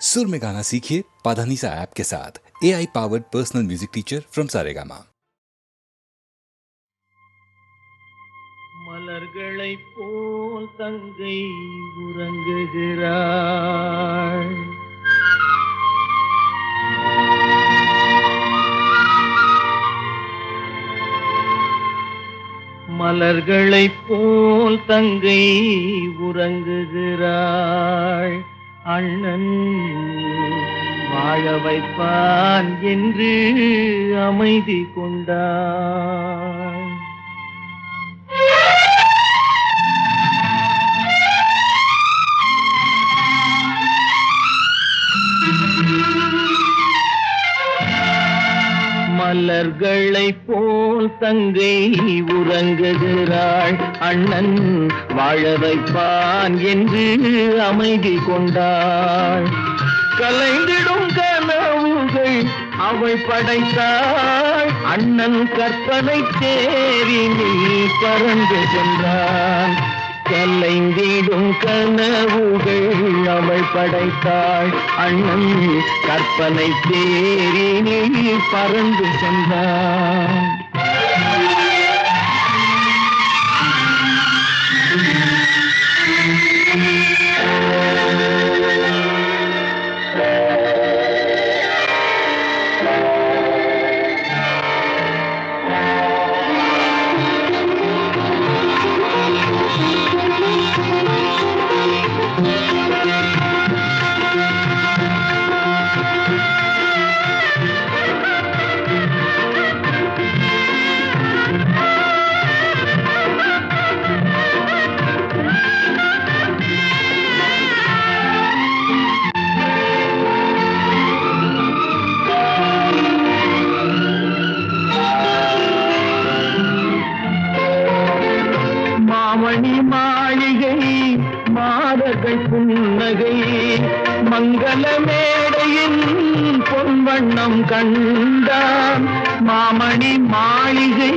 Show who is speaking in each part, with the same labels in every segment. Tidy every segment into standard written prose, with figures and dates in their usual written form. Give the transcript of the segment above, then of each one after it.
Speaker 1: सुर में गाना सीखिए पाधानीसा ऐप के साथ। AI powered personal music teacher from Saregama.
Speaker 2: மலர்களைப் போல் தங்கை உறங்குகிறாள். மலர்களைப் போல் தங்கை உறங்குகிறாள். அண்ணன் வாழ வைப்பான் என்று அமைதி கொண்டாள். மலர்களைப் போல் தங்கை உறங்குகிறாள். அண்ணன் வாழ வைப்பான் என்று அமைதி கொண்டாள். கலைந்திடும் கனவுகள் அவள் படைத்தாள். அண்ணன் கற்பனை தேரினில் பறந்து சென்றான். கலைந்திடும் கனவுகள் அவள் படைத்தாள். அண்ணன் கற்பனை தேரினில் பறந்து சென்றான். மாமணி மாளிகை மாதர்கள் புன்னகை மங்கள மேடையின் பொன்வண்ணம் கண்டான். மாமணி மாளிகை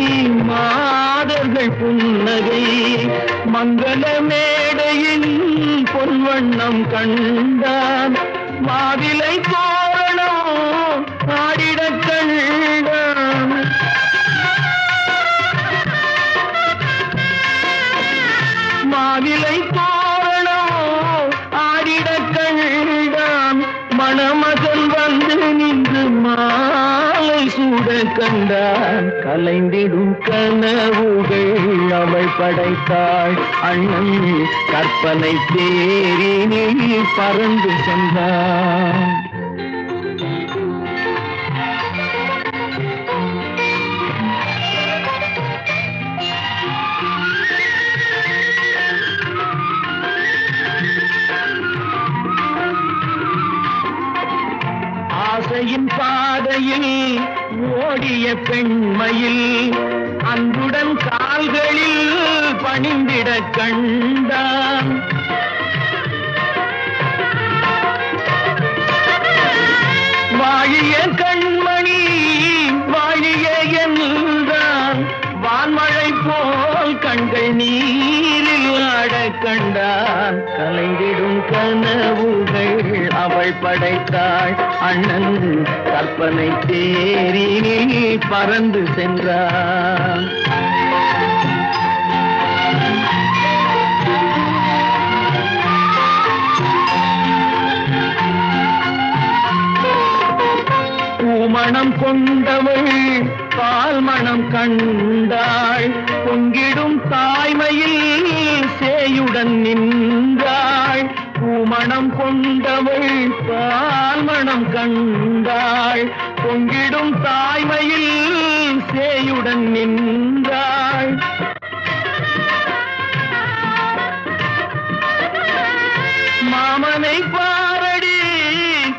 Speaker 2: மாதர்கள் புன்னகை மங்கள மேடையின் பொன்வண்ணம் கண்டான். மாவிலை தோரணம் ஆடிடக் கண்டான். மாவிலை தோரணம் ஆடிடக் கண்டான். மணமகன் வந்து நின்று மாலை சூட கண்டான். கலைந்திடும் கனவுகள் அவள் படைத்தாள். அண்ணன் கற்பனை தேரினில் பறந்து சென்றான். ஆசையின் பாதையில் ஓடிய பெண்மையில் அன்புடன் கால்களில் பணிந்திட கண்டான். வாழிய கண்மணி வாழிய என்றான். வான்மழை போல் கண்கள் நீரில் ஆட கண்டான். கலைந்திடும் கனவுகள் அவள் படைத்தாள். அண்ணன் கற்பனை தேரினில் பறந்து சென்றான். பூமணம் கொண்டவள் பால் மணம் கண்டாள். பொங்கிடும் தாய்மையில் சேயுடன் நின்றாள். பூமணம் கொண்டவள் பால் மணம் கண்டாள். பொங்கிடும் தாய்மையில் சேயுடன் நின்றாள். மாமனை பாரடி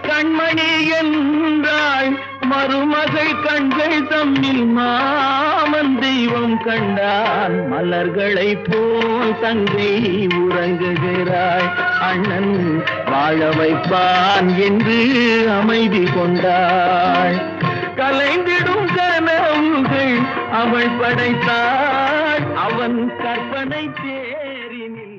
Speaker 2: கண்மணி என்றாள். மருமகள் கண்கள் தம்மில் மாமன் தெய்வம் கண்டான். மலர்களைப் போல் தங்கை உறங்குகிறாள். அண்ணன் வாழ வைப்பான் என்று அமைதி கொண்டாள். கலைந்திடும் கனவுகள் அவள் படைத்தாள். அவன் கற்பனை தேரினில்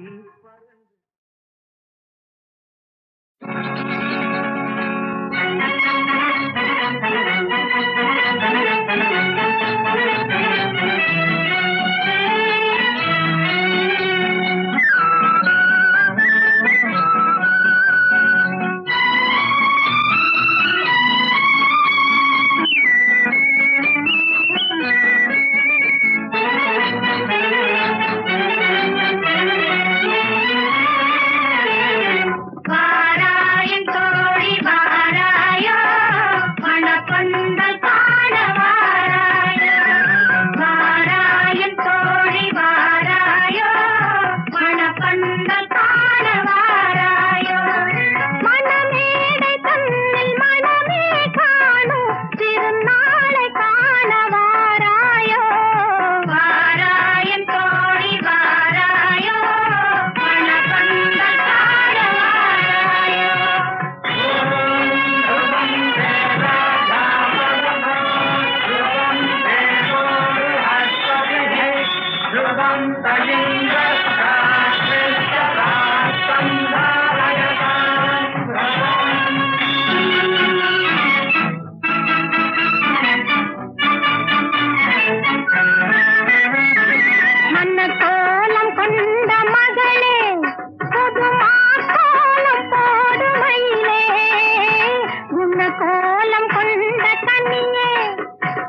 Speaker 3: கோலம் கொண்ட கண்ணியே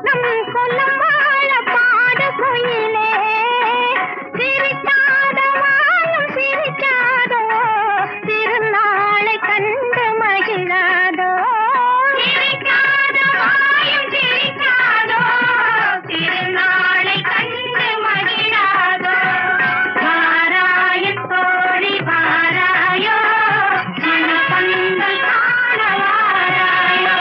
Speaker 3: நம் குலம் வாழ பாடு குயிலே சிரிக்காத வாழும் சிரிக்காதோ திருநாளை கண்டு மகிழாதோ சிரிக்காத வாயும் சிரிக்காதோ திருநாளை கண்டு மகிழாதோ வாராய தோழி வாராயோ மனப்பந்தல் காண வாராயோ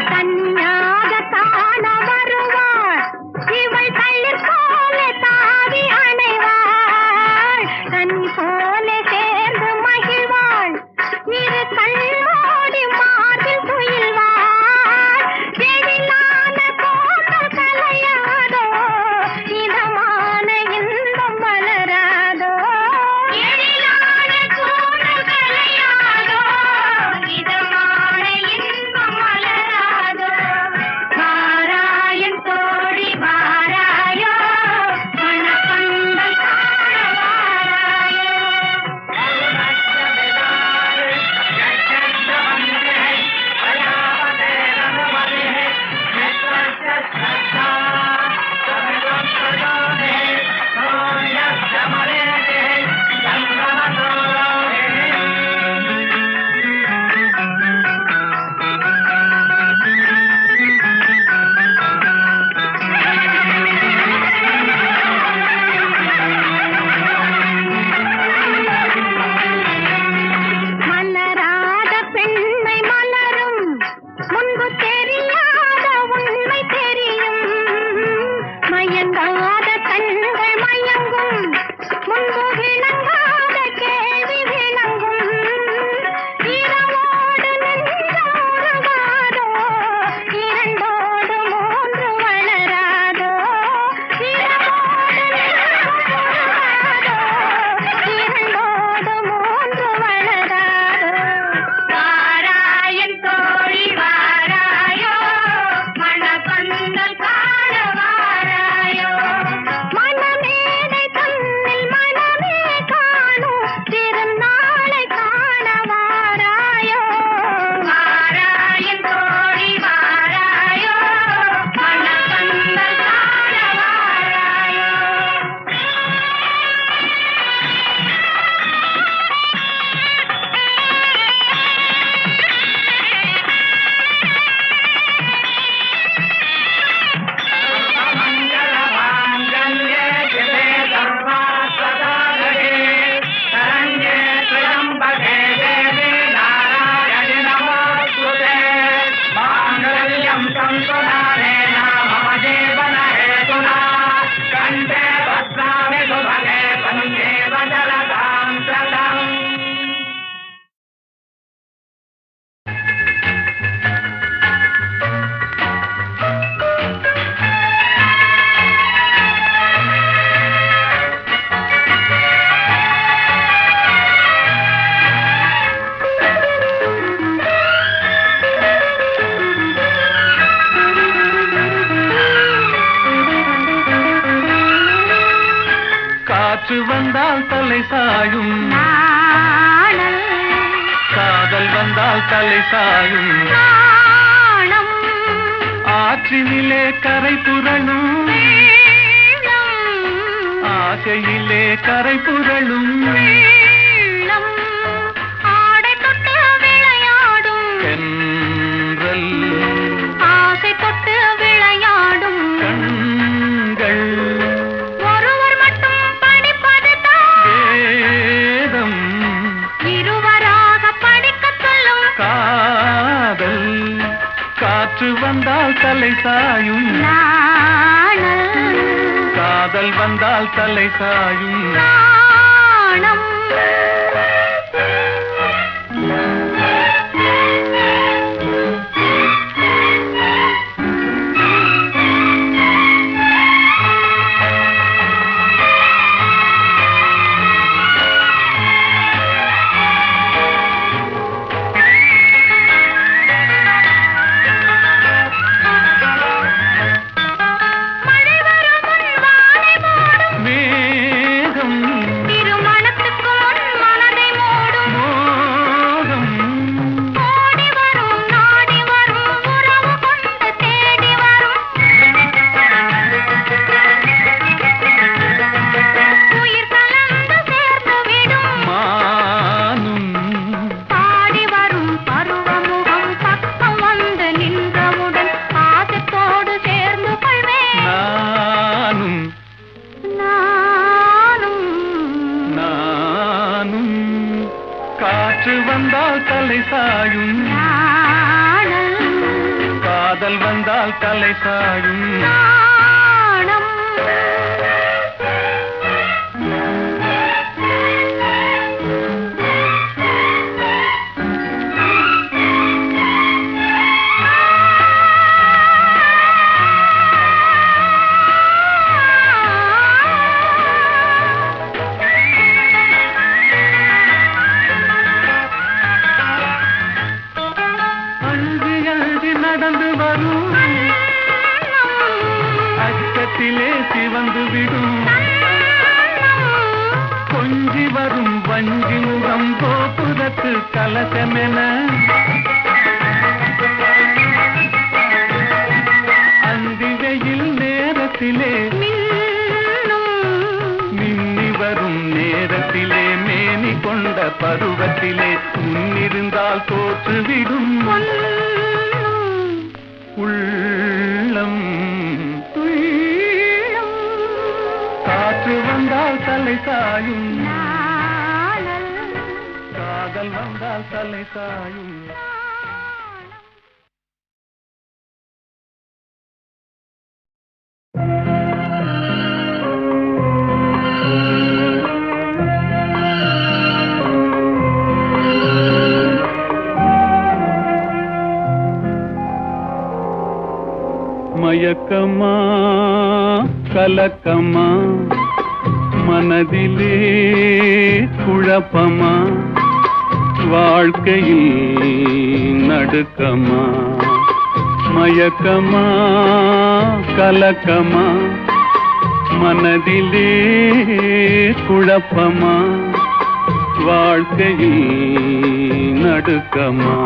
Speaker 3: கண்ணாக காண வருவாள் இவள் தள்ளிற் போல தாவி அணைவாள் கனி போல சேர்ந்து மகிழ்வாள் இரு கண்ணோடி மார்பில் துயில்வாள் எழிலான கோட்டல் கலையாதோ இதமான இன்பம் வளராதோ எழிலான கோட்டல் கலையாதோ இதமான இன்பம் வளராதோ வாராயன் தோழி வாராயோ மனப்பந்தல் காண வாராயோ மலராத பெண்மை மலரும் முன்பு தெரியாத உண்மை தெரியும் மயங்காத கண்கள் மயங்கும் முன்பு விளங்காத கேள்வி விளங்கும் இரவோடு நெஞ்சம் உறங்காதோ இரண்டோடு மூன்று வளராதோ இரவோடு நெஞ்சம் உறங்காதோ இரண்டோடு மூன்று வளராதோ வாராயன் தோழி வாராயோ மனப்பந்தல் காண வாராயோ மனமேடை தன்னில் மனமே காணும் திருநாளை காண வாராயோ வாராயன் தோழி வாராயோ மனப்பந்தல் காண வாராயோ
Speaker 2: காற்று வந்தால் தலை சாயும்
Speaker 3: நாணல்
Speaker 2: காதல் வந்தால் தலை சாயும்
Speaker 3: நாணம்
Speaker 2: ஆற்றினிலே கரை புரளும்
Speaker 3: வெள்ளம்
Speaker 2: ஆசையிலே கரை புரளும்
Speaker 3: வெள்ளம் ஆடை தொட்டு விளையாடும்
Speaker 2: தென்றல்
Speaker 3: ஆசை தொட்டு விளையாடும்
Speaker 2: கண்கள்
Speaker 3: ஒருவர் மட்டும் படிப்பதுதான்
Speaker 2: வேதம்
Speaker 3: இருவராக படிக்கச் சொல்லும்
Speaker 2: காதல் காற்று வந்தால் தலை சாயும்
Speaker 3: நாணல்
Speaker 2: காதல் வந்தால் தலை சாயும்
Speaker 3: நாணம்
Speaker 2: சாயும்
Speaker 3: நாணல்
Speaker 2: காதல் வந்தால் தலை சாயும்
Speaker 3: நாணம்
Speaker 2: அழுது அழுது நடந்து வரும் அச்சத்திலே சிவந்து விடும் கொஞ்சி வரும் வஞ்சி முகம் கோபுரத்து கலசமென அந்தி வெயில் நேரத்திலே மின்னி வரும் நேரத்திலே மேனி கொண்ட பருவத்திலே முன்னிருந்தால் தோற்றுவிடும் உள்ளம் காற்று வந்தால் தலை சாயும் காதல் வந்தால் தலை சாயும் மயக்கமா கலக்கமா மனதிலே குழப்பமா வாழ்க்கையில் நடுக்கமா மயக்கமா கலக்கமா மனதிலே குழப்பமா வாழ்க்கையில் நடுக்கமா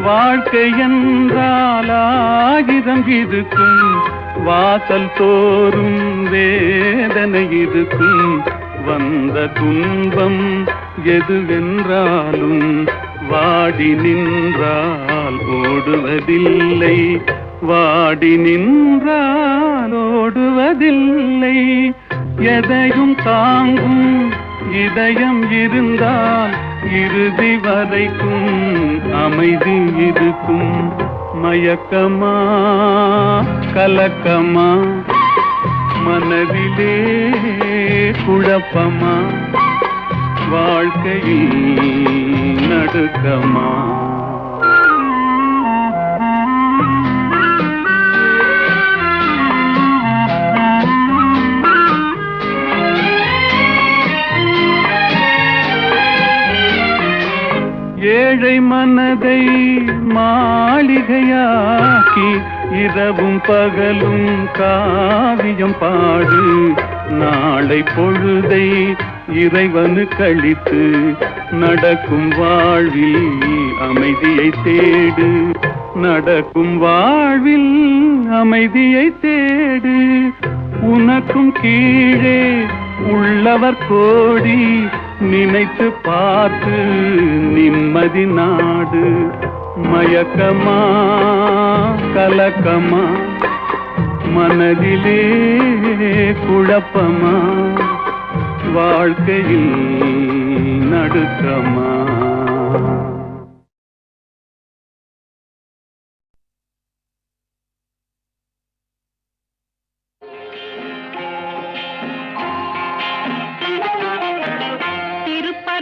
Speaker 2: வாழ்க்கை என்றால் ஆயிரம் இருக்கும் வாசல் தோறும் வேதனை இருக்கும் வந்த துன்பம் எதுவென்றாலும் வாடி நின்றால் ஓடுவதில்லை வாடி நின்றால் ஓடுவதில்லை எதையும் தாங்கும் இதயம் இருந்தால் இறுதி வரைக்கும் அமைதி இருக்கும் மயக்கமா கலக்கமா மனதிலே குழப்பமா வாழ்க்கையில் நடுக்கமா ஏழை மனதை மாளிகையாக்கி இரவும் பகலும் காவியம் பாடு நாளை பொழுதை இறைவனு கழித்து நடக்கும் வாழ்வில் அமைதியை தேடு நடக்கும் வாழ்வில் அமைதியை தேடு உனக்கும் கீழே உள்ளவர் கோடி நினைத்து பார்த்து நிம்மதி நாடு மயக்கமா கலக்கமா மனதிலே குழப்பமா வாழ்க்கையில் நடுக்கமா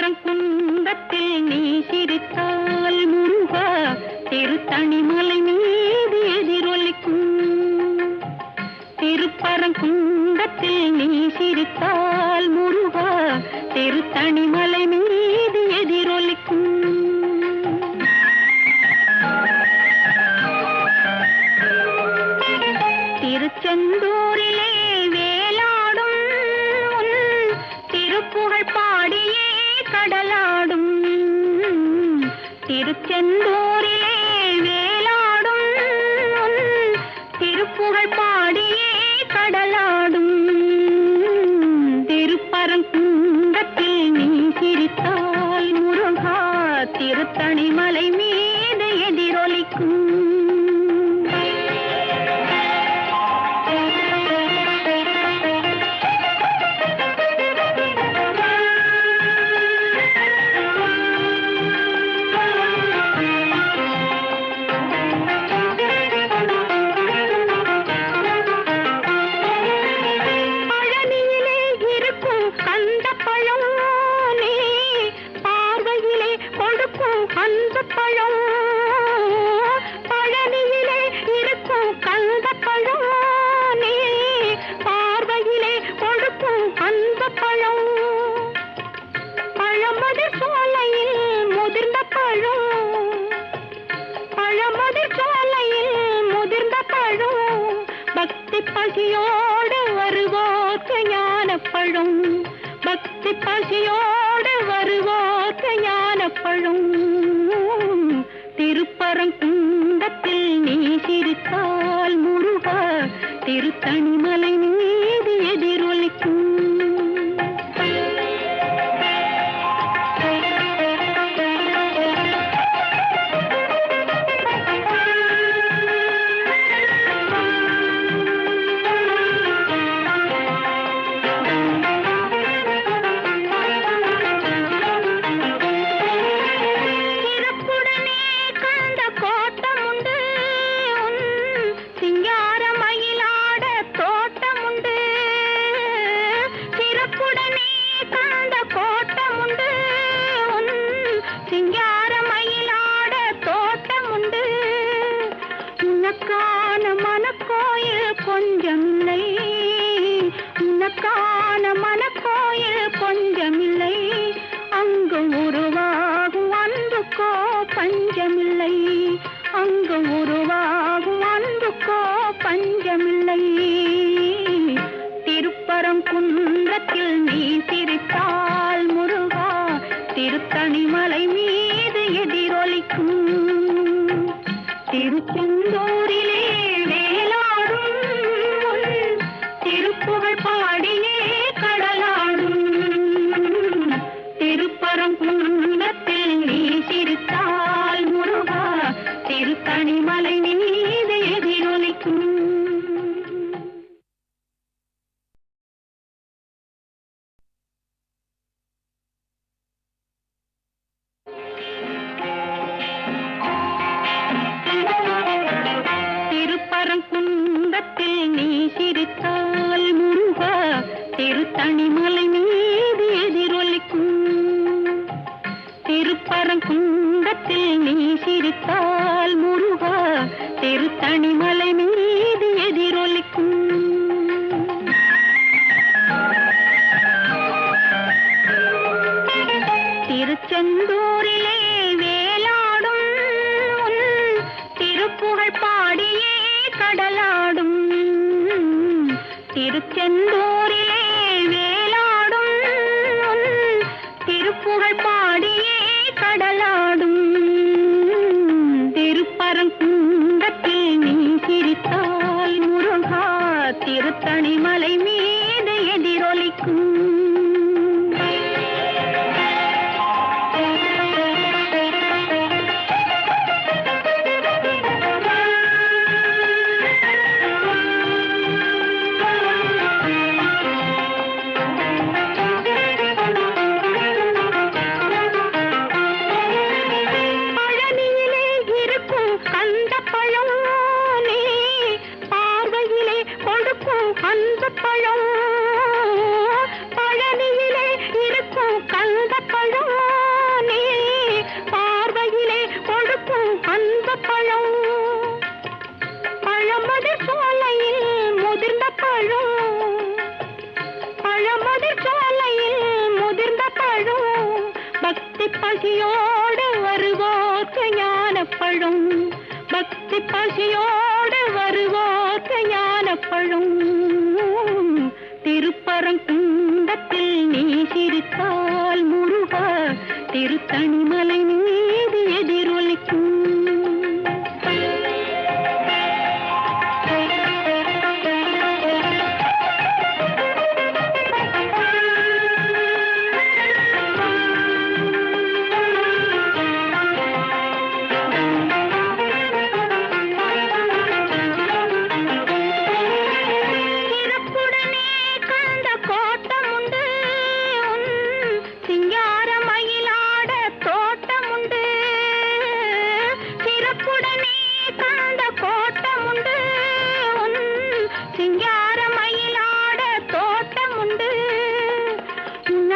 Speaker 3: திருப்பரங்குன்றத்தில் நீ சிரித்தால் முருகா திருத்தணிமலை மீது எதிரொலிக்கும் திருப்பரங்குன்றத்தில் நீ சிரித்தால் முருகா திருத்தணிமலை மீது எதிரொலிக்கும் திருச்செந்தூரிலே வேலாடும் உன் திருப்புகழ் பாடியே கடலாடும் திருச்செந்தூரிலே வேலாடும் உன் திருப்புகழ் பாடியே கடலாடும் திருப்பரங்குன்றத்தில் நீ சிரித்தால் முருகா திருத்தணிமலை மீது எதிரொலிக்கும் கந்த பழம் நீ பார்வையிலே கொடுக்கும் அந்த பழம் பழனியிலே இருக்கும் கந்த பழம் நீ பார்வையிலே கொடுக்கும் அந்த பழம் பழமது சோலையில் முதிர்ந்த பழம் பழமது சோலையில் முதிர்ந்த பழம் பக்தி பசியோடு வருவோர்க்கு ஞான பழம் பக்தி பசியோடு வருவோர்க்கு ஞான பழம் திருப்பரங்குன்றத்தில் நீ சிரித்தால் முருகா திருத்தணிமலை மீது எதிரொலிக்கும் கொஞ்சமில்லை உனக்கான மனக்கோயில் கொஞ்சமில்லை அங்கு உருவாகும் அன்புக்கோ பஞ்சமில்லை அங்கு உருவாகும் அன்புக்கோ பஞ்சமில்லை திருப்பரங்குன்றத்தில் நீ சிரித்தால் முருகா திருத்தணிமலை மீது எதிரொலிக்கும் திருச்செந்தூரிலே வேலாடும் திருப்புகழ் பாடியே கடலாடும் திருப்பரங்குன்றத்தில் நீ சிரித்தால் முருகா திருத்தணிமலை மீது எதிரொலிக்கும் திருப்பரங்குன்றத்தில் நீ சிரித்தால் முருகா திருத்தணிமலை மீது எதிரொலிக்கும் திருப்பரங்குன்றத்தில் நீ சிரித்தால் முருகா திருத்தணிமலை மீது எதிரொலிக்கும் திருச்செந்தூரிலே வேலாடும் திருப்புகழ் பாடியே கடலாடும் திருச்செந்தூரிலே வேலாடும் திருப்புகழ் பாடியே கடலாடும் திருப்பரங்குன்றத்தில் நீ சிரித்தால் முருகா திருத்தணிமலை மீது எதிரொலிக்கும் பசியோடு வருவோர்க்கு ஞானப்பழும் பக்தி பசியோடு வருவோர்க்கு ஞானப்பழும் திருப்பரங்குன்றத்தில் நீ சிரித்தால் முருகா திருத்தணிமலை மீது எதிரொலிக்கும் தோட்டம்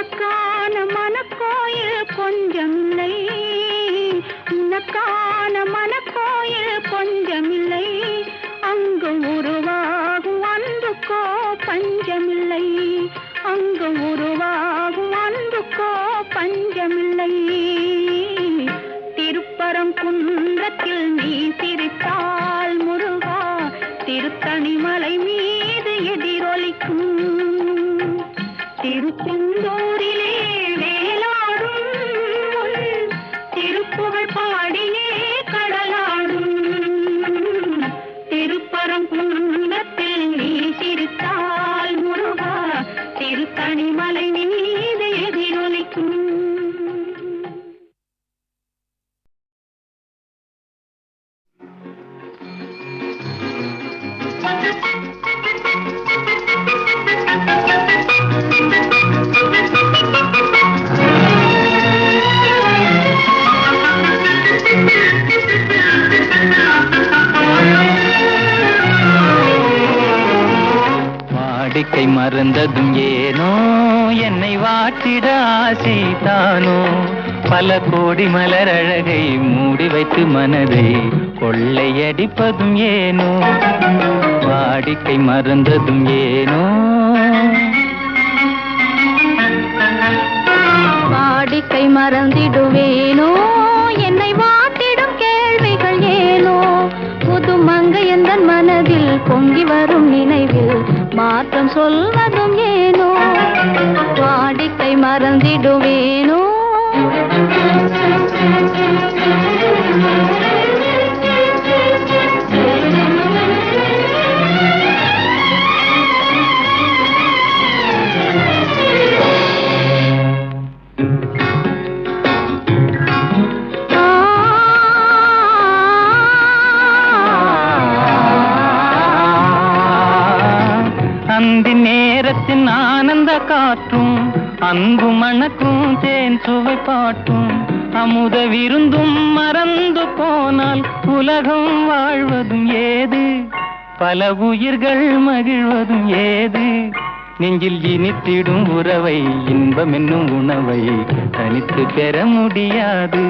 Speaker 3: உனக்கான மனக்கோயில் கொஞ்சமில்லை, உனக்கான மனக்கோயில் கொஞ்சமில்லை, அங்கு உருவாகும் அன்புக்கோ பஞ்சமில்லை, அங்கு உருவாகும் அன்புக்கோ பஞ்சமில்லை. திருப்பரங்குன்றத்தில் நீ சிரித்தால் முருகா திருத்தணிமலை மீது எதிரொலிக்கும். திருச்செந்தூரிலே வேலாடும் திருப்புகழ் பாடியே கடலாடும். திருப்பரங்குன்றத்தில் நீ சிரித்தால் முருகா திருத்தணிமலை மீது எதிரொலிக்கும்.
Speaker 4: வாடிக்கை மறந்ததும் ஏனோ என்னை வாட்டிட ஆசை தானோ, பல கோடி மலர் அழகை மூடி வைத்து மனதை கொள்ளையடிப்பதும் ஏனோ, வாடிக்கை மறந்ததும் ஏனோ.
Speaker 3: வாடிக்கை மறந்திடுவேனோ என்னை வாட்டிடும் கேள்விகள் ஏனோ, புது மங்கை எந்தன் மனதில் பொங்கி வரும் நினைவில் மாற்றம் சொல்வதும் ஏனோ, வாடிக்கை மறந்திடுவேனோ.
Speaker 4: அந்தி நேரத்தின் ஆனந்த காற்றும் அன்பு மணக்கும் தேன் சுவை பாட்டும் அமுத விருந்தும் மறந்து போனால் உலகம் வாழ்வதும் ஏது, பல உயிர்கள் மகிழ்வதும் ஏது. நெஞ்சில் இனித்திடும் உறவை இன்பம் என்னும் உணவை தனித்து பெற முடியாது.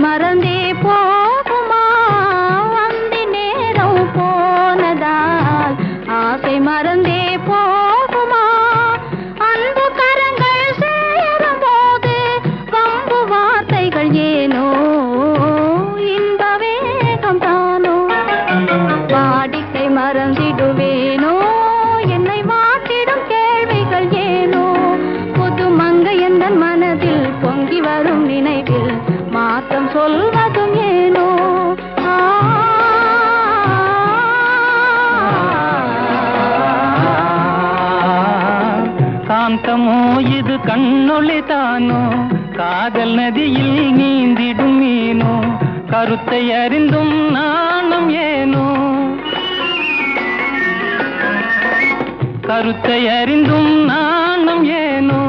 Speaker 3: மறந்தே போகுமா அந்தி நேரம் போனதால், ஆசை மறந்தே போகுமா அன்பு கரங்கள் சேரும் போது வம்பு வார்த்தைகள் ஏனோ, இன்ப வேகம் தானோ, வாடிக்கை மறந்திடுவேனோ என்னை வாட்டிடும் கேள்விகள் ஏனோ, புது மங்கை எந்தன் மனதில் பொங்கி வரும் நினைவில் மாற்றம் சொல்வதும் ஏனோ.
Speaker 4: காந்தமோ இது கண்ணொளி தானோ, காதல் நதியில் நீந்திடும் மீனோ, கருத்தை அறிந்தும் நாணம் ஏனோ, கருத்தை அறிந்தும் நாணம் ஏனோ.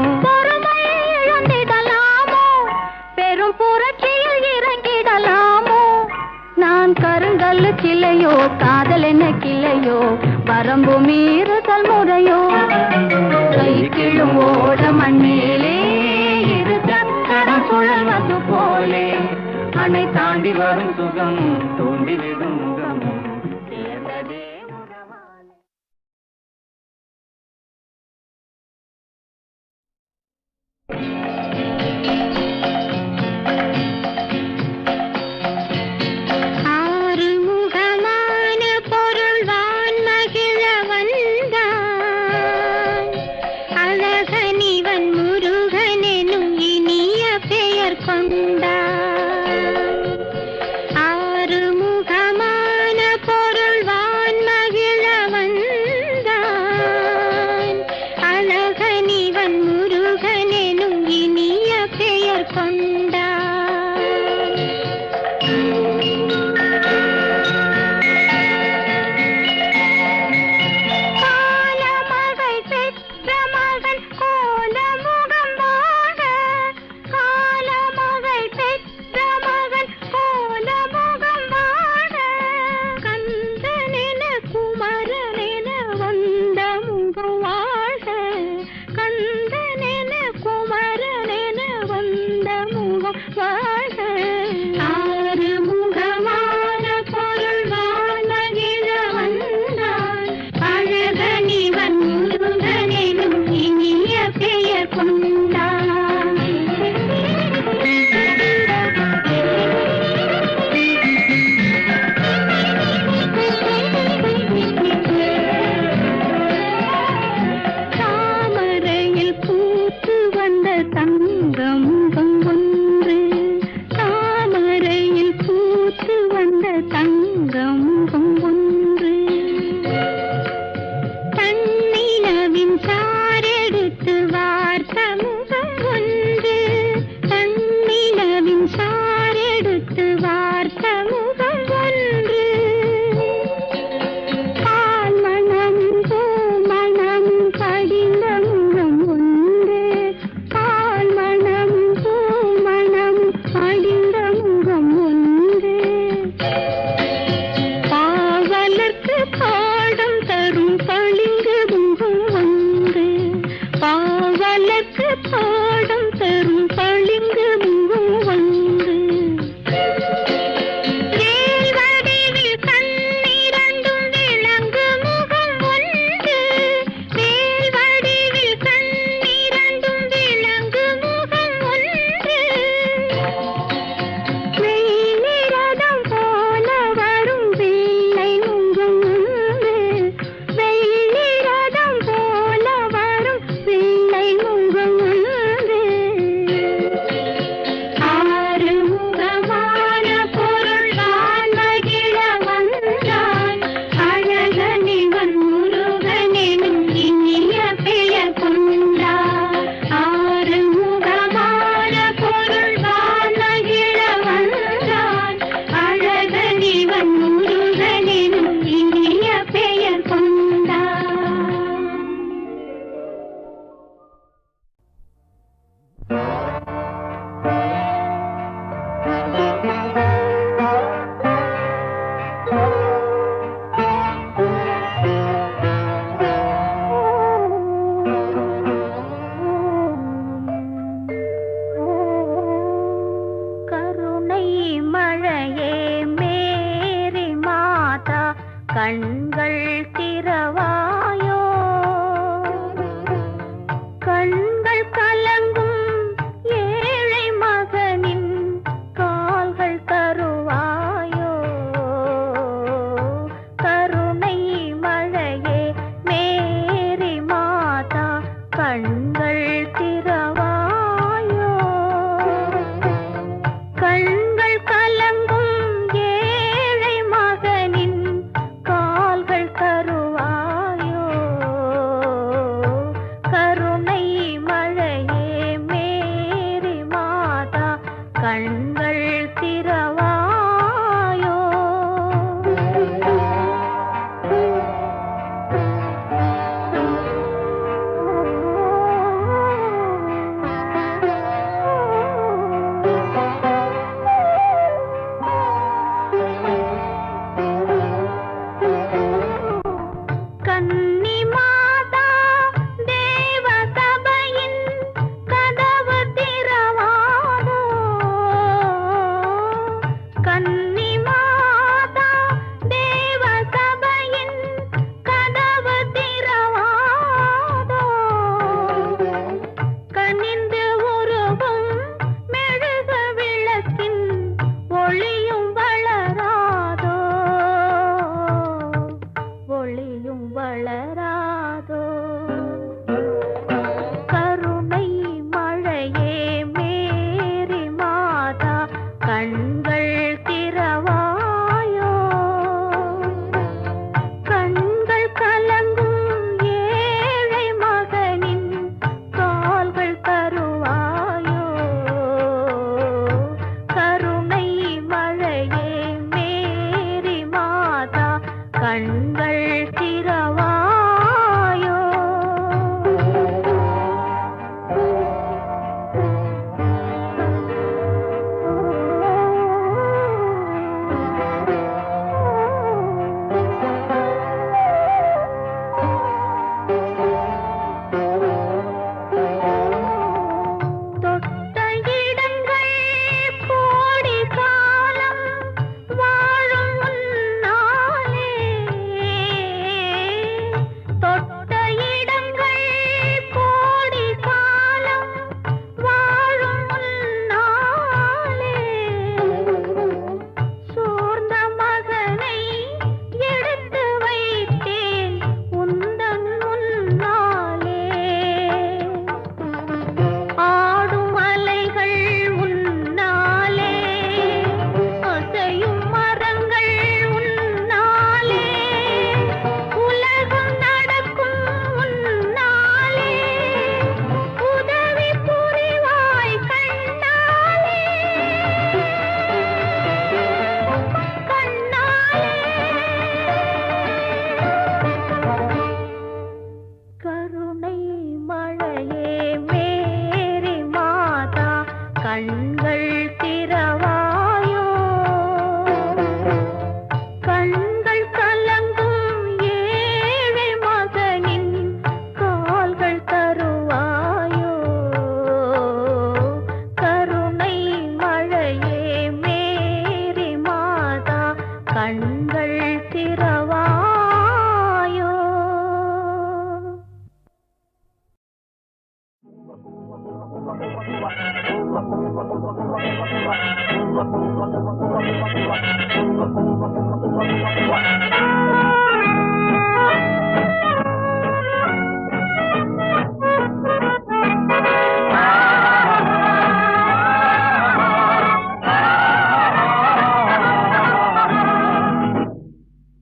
Speaker 3: கருங்கல்லு கிளையோ காதல் என்ன கிளையோ, வரம்பு மீறுதல் முறையோ, கை கிழும் ஓட மண்ணிலே இரு சக்கரம் சுழல்வது போலே,
Speaker 4: அணை தாண்டி வரும் சுகம் தோண்டிவிடும் முகம் சேர்ந்ததே உறவாலே.
Speaker 3: முருகனெனும் இனிய பெயர் கொண்டான். தாமரையில் பூத்து வந்த தங்கம் ஒன்று, தாமரையில் பூத்து வந்த தங்கம் ஒன்று, தன்னிலவின் சாரெடுத்து வார்த்தமுகம் ஒன்று, தன்னிலவின் சாரெடுத்து வார்த்தமுகம் ஒன்று, பால் மணம் பூமணம் படிந்த முகம் ஒன்று, பால் மணம் பூமணம் படிந்த முகம் ஒன்று, பாவலர்க்கு பாடம் தரும் பளிங்கு முகம் ஒன்று, பாவலர்க்கு பாடம் தரும் பளிங்கு முகம் ஒன்று, வேல்வடிவில் கண்ணிரண்டும் விளங்கு முகம் ஒன்று, வேல்வடிவில் கண்ணிரண்டும் விளங்கு முகம் ஒன்று, வெள்ளிரதம் போல வரும் வெள்ளை முகம் ஒன்று, வெள்ளிரதம் போல வரும் வெள்ளை முகம் ஒன்று, ஆறுமுகமான பொருள் வான் மகிழ வந்தான், அழகனிவன் முருகனெனும் இனிய பெயர் கொண்டான், ஆறுமுகமான பொருள் வான் மகிழ வந்தான், அழகனிவன் முருகனெனும் இனிய பெயர் கொண்டான். கருணை மழையே மேரி மாதா கண்கள் திறவாயோ, கண்கள் கலங்கும் ஏழை மகனின் கால்கள் தருவாயோ, கருணை மழையே மேரி மாதா கண்கள் திறவாயோ, கண்கள் கலங்கும் ஏழை மகனின் கால்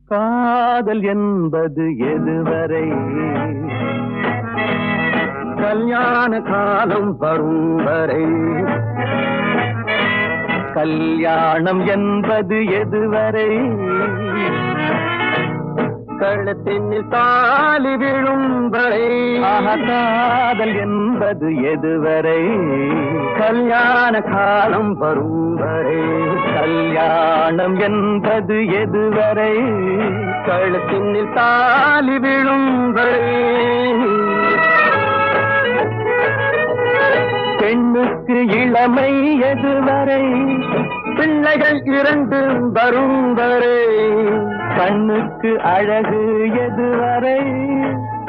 Speaker 2: காதல் என்பது எதுவரை கல்யாண காலம் வரும் வரை கல்யாணம் என்பது எதுவரை கழுத்தினில் தாலி விழும் வரை காதல் என்பது எதுவரை கல்யாண காலம் வரும் வரை கல்யாணம் என்பது எதுவரை கழுத்தினில் தாலி விழும் வரை பெண்ணுக்கு இளமை எதுவரை பிள்ளைகள் இரண்டு வரும் வரை கண்ணுக்கு அழகு எதுவரை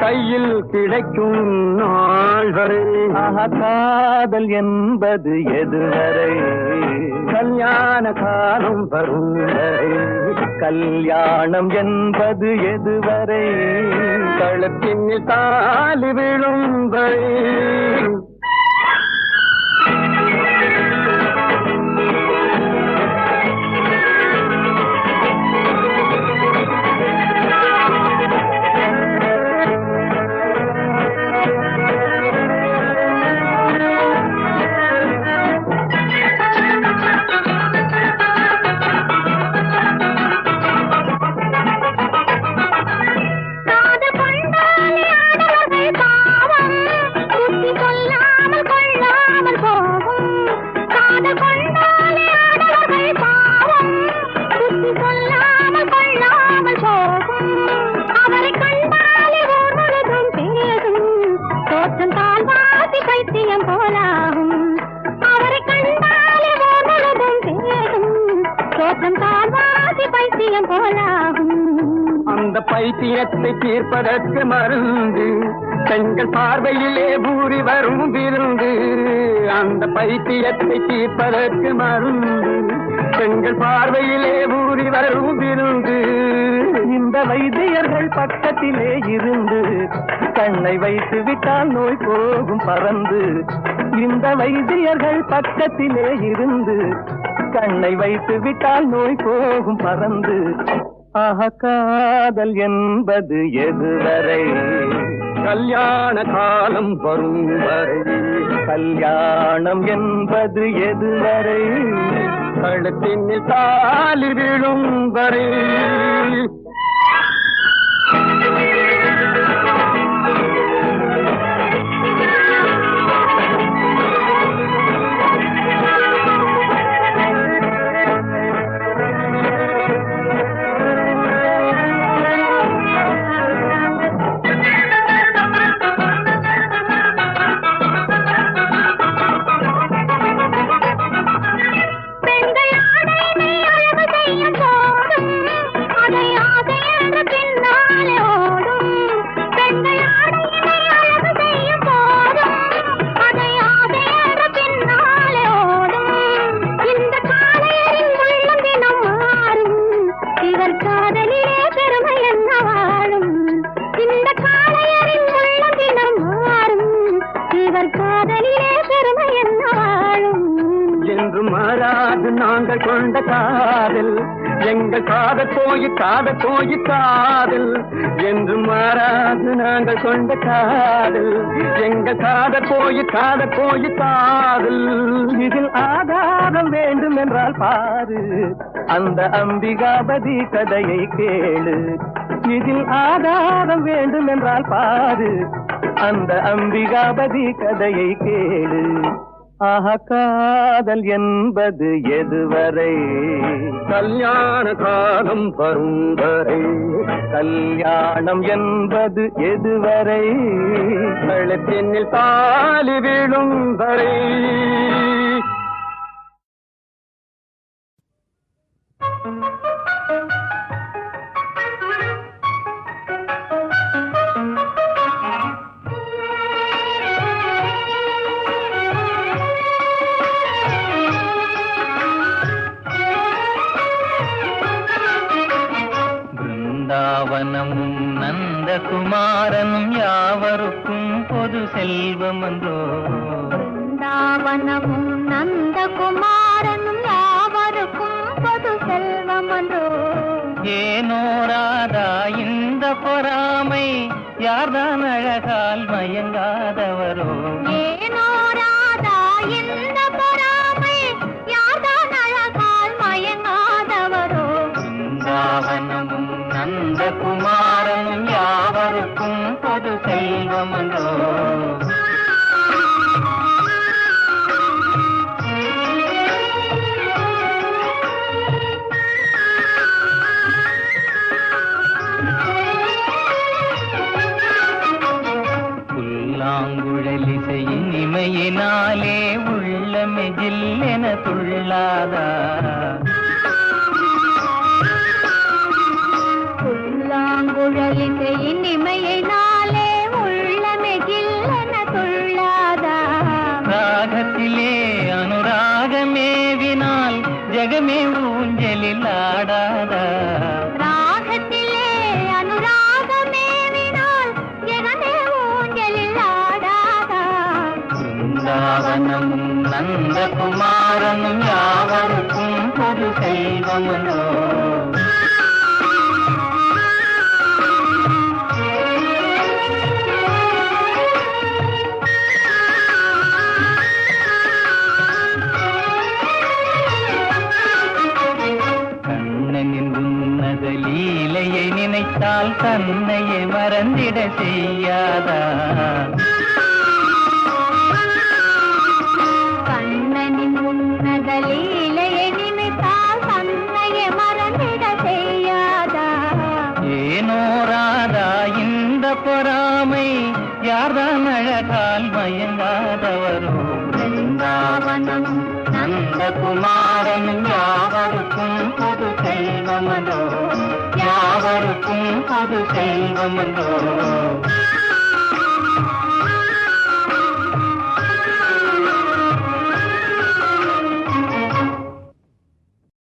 Speaker 2: கையில் கிடைக்கும் நாள் வரை காதல் என்பது எதுவரை கல்யாண காலம் வரும் வரை கல்யாணம் என்பது எதுவரை கழுத்தினில் தாலி விழும் வரை அந்த பைத்தியத்தை தீர்ப்பதற்கு மருந்து பெண்கள் பார்வையிலே பூரி வரும் விருந்து அந்த பைத்தியத்தை தீர்ப்பதற்கு மருந்து பெண்கள் பார்வையிலே பூரி வரும் விருந்து இந்த வைத்தியர்கள் பக்கத்திலே இருந்து கண்ணை வைத்து விட்டால் நோய் போகும் பறந்து இந்த வைத்தியர்கள் பக்கத்திலே இருந்து கண்ணை வைத்து விட்டால் நோய் போகும் பறந்து காதல் என்பது எதுவரை கல்யாண காலம் வரும் வரை கல்யாணம் என்பது எதுவரை கழுத்தினில் தாலி விழும் வரை நாங்கள் கொண்ட காதல் எங்கள் காதல் போய் காதல் என்று மாறாது நாங்கள் கொண்ட காதல் எங்கள் காதல் போய் காதல் இதில் ஆதாரம் வேண்டும் என்றால் பாரு அந்த அம்பிகாபதி கதையை கேளு இதில் ஆதாரம் வேண்டும் என்றால் பாரு அந்த அம்பிகாபதி கதையை கேளு காதல் என்பது எதுவரை கல்யாண காலம் வரும் வரை கல்யாணம் என்பது எதுவரை கழுத்தினில் தாலி விழும் வரை
Speaker 4: நந்தகுமாரனும் யாவருக்கும் பொது செல்வம் என்றோ.
Speaker 3: பிருந்தாவனமும் நந்தகுமாரனும் யாவருக்கும் பொது செல்வம் என்றோ.
Speaker 4: ஏனோ ராதா இந்த பொறாமை, யார்தான் அழகால் மயங்காதவரோ.
Speaker 3: ஏனோ ராதா இந்த பொறாமை, யார்தான் அழகால் மயங்காதவரோ.
Speaker 4: பிருந்தாவனமும் நந்தகுமாரனும் யாவருக்கும் பொது செல்வம் என்றோ. புல்லாங்குழலிசையின் இமையினாலே உள்ளமே ஜில்லென துள்ளாதா.
Speaker 3: புல்லாங்குழலிசையின் இமையினாலே உள்ளமே ஜில்லென துள்ளாதா.
Speaker 4: ராகத்திலே அனுராகமேவினால் ஜெகமே ஊஞ்சலில் ஆடாதா.
Speaker 3: ராகத்திலே அனுராகமேவினால் ஜெகமே ஊஞ்சலில் ஆடாதா.
Speaker 4: பிருந்தாவனமும் நந்தகுமாரனும் யாவருக்கும் பொது செல்வம் என்றோ. கண்ணனின் உன்னத லீலையை நினைத்தால் தன்னையே மறந்திட செய்யாதா.
Speaker 3: கண்ணனின் உன்னத லீலையை நினைத்தால் தன்னையே மறந்திட செய்யாதா.
Speaker 4: ஏனோ ராதா இந்த பொறாமை, யார்தான் அழகால் மயங்காதவரோ. பிருந்தாவனம் நந்தகுமாரனும் யாவருக்கும் பொது செல்வம் என்றோ. யாவருக்கும் பொது செல்வம் என்றோ.